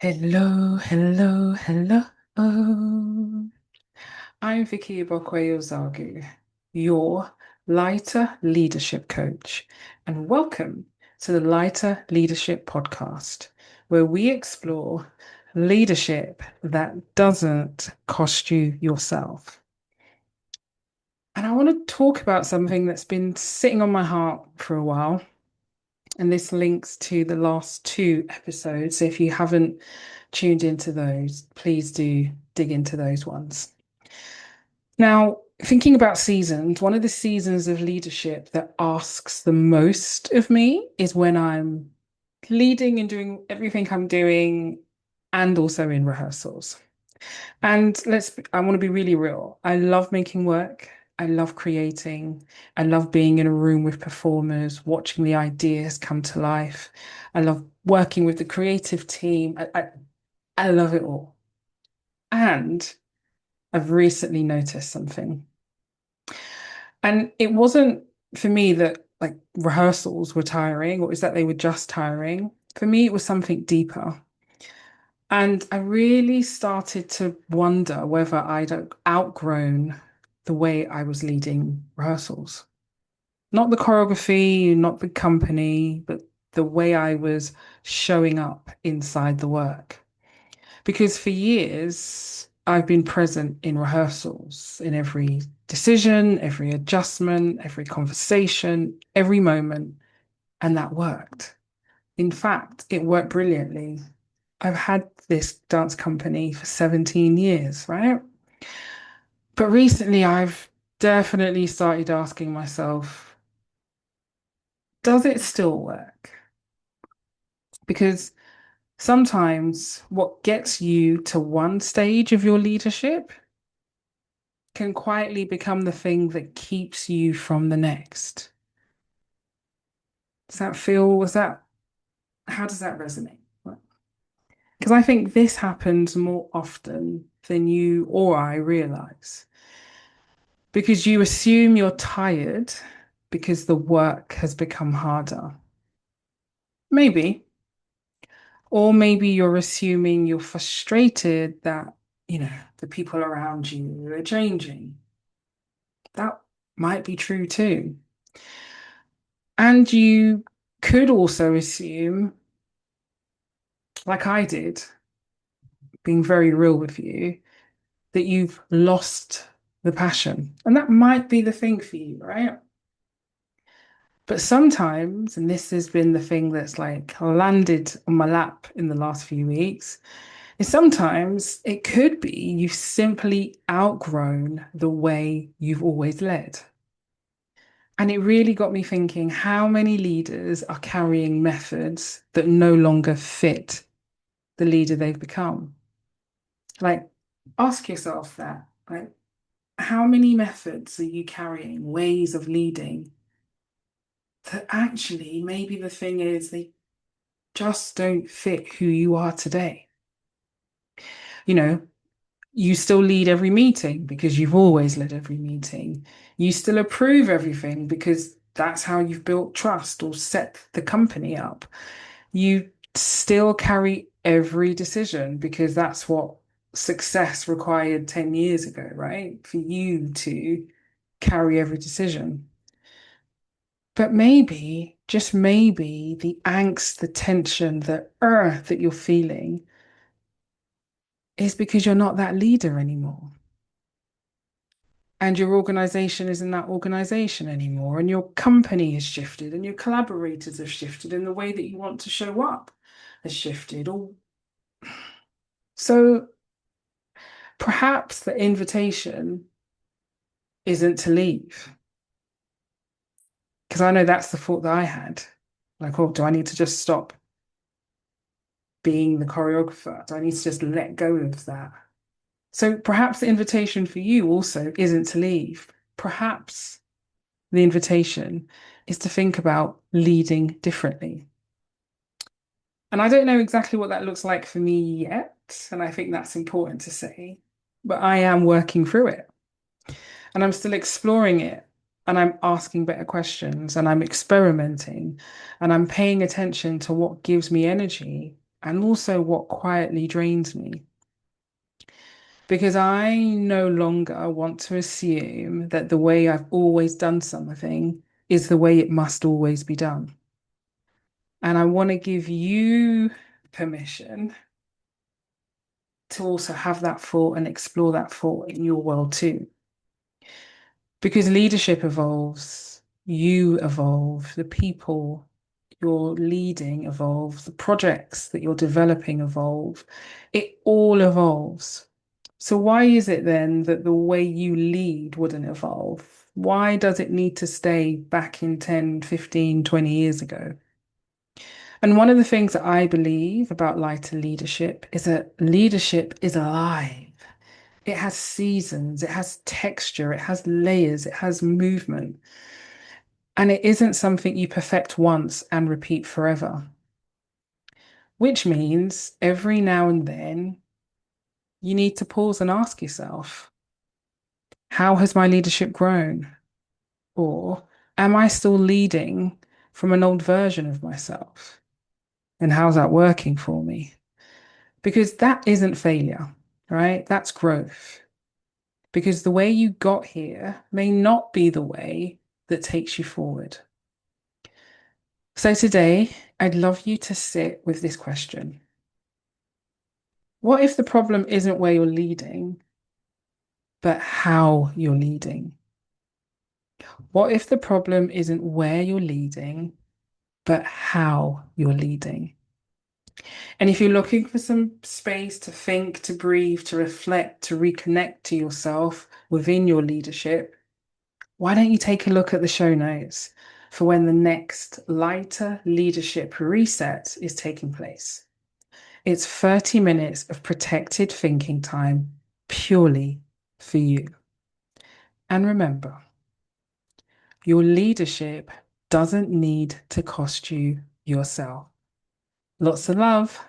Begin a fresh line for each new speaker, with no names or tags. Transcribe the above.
Hello, hello, hello. I'm Vicky Igbokwe-Ozoagu, your Lighter Leadership Coach, and welcome to the Lighter Leadership Podcast, where we explore leadership that doesn't cost you yourself. And I want to talk about something that's been sitting on my heart for a while. And this links to the last two episodes. So if you haven't tuned into those, please do dig into those ones. Now, thinking about seasons, one of the seasons of leadership that asks the most of me is when I'm leading and doing everything I'm doing and also in rehearsals. And I want to be really real. I love making work. I love creating. I love being in a room with performers, watching the ideas come to life. I love working with the creative team. I love it all. And I've recently noticed something. And it wasn't for me that like rehearsals were tiring or is that they were just tiring. For me, it was something deeper. And I really started to wonder whether I'd outgrown the way I was leading rehearsals. Not the choreography, not the company, but the way I was showing up inside the work. Because for years, I've been present in rehearsals, in every decision, every adjustment, every conversation, every moment, and that worked. In fact, it worked brilliantly. I've had this dance company for 17 years, right? But recently I've definitely started asking myself, does it still work? Because sometimes what gets you to one stage of your leadership can quietly become the thing that keeps you from the next. Does that feel, was that, how does that resonate? Because I think this happens more often than you or I realize. Because you assume you're tired because the work has become harder. Maybe. Or maybe you're assuming you're frustrated that, the people around you are changing. That might be true too. And you could also assume, like I did, being very real with you, that you've lost the passion. And that might be the thing for you, right? But sometimes, and this has been the thing that's like landed on my lap in the last few weeks, is sometimes it could be you've simply outgrown the way you've always led. And it really got me thinking, how many leaders are carrying methods that no longer fit the leader they've become? Like, ask yourself that. Like, how many methods are you carrying, ways of leading that actually maybe the thing is they just don't fit who you are today? You know, you still lead every meeting because you've always led every meeting. You still approve everything because that's how you've built trust or set the company up. You still carry every decision because that's what success required 10 years ago, right? For you to carry every decision. But maybe, just maybe, the angst, the tension, the that you're feeling is because you're not that leader anymore. And your organization isn't that organization anymore, and your company has shifted, and your collaborators have shifted, and the way that you want to show up has shifted. Or so perhaps the invitation isn't to leave. Because I know that's the thought that I had. Like, oh, do I need to just stop being the choreographer? Do I need to just let go of that? So perhaps the invitation for you also isn't to leave. Perhaps the invitation is to think about leading differently. And I don't know exactly what that looks like for me yet. And I think that's important to say. But I am working through it and I'm still exploring it. And I'm asking better questions and I'm experimenting and I'm paying attention to what gives me energy and also what quietly drains me. Because I no longer want to assume that the way I've always done something is the way it must always be done. And I want to give you permission to also have that thought and explore that thought in your world too. Because leadership evolves, you evolve, the people you're leading evolve, the projects that you're developing evolve. It all evolves. So why is it then that the way you lead wouldn't evolve? Why does it need to stay back in 10, 15, 20 years ago? And one of the things that I believe about lighter leadership is that leadership is alive. It has seasons, it has texture, it has layers, it has movement. And it isn't something you perfect once and repeat forever, which means every now and then you need to pause and ask yourself, how has my leadership grown? Or am I still leading from an old version of myself? And how's that working for me? Because that isn't failure, right? That's growth. Because the way you got here may not be the way that takes you forward. So today, I'd love you to sit with this question. What if the problem isn't where you're leading, but how you're leading? What if the problem isn't where you're leading, but how you're leading? And if you're looking for some space to think, to breathe, to reflect, to reconnect to yourself within your leadership, why don't you take a look at the show notes for when the next lighter leadership reset is taking place? It's 30 minutes of protected thinking time purely for you. And remember, your leadership doesn't need to cost you yourself. Lots of love.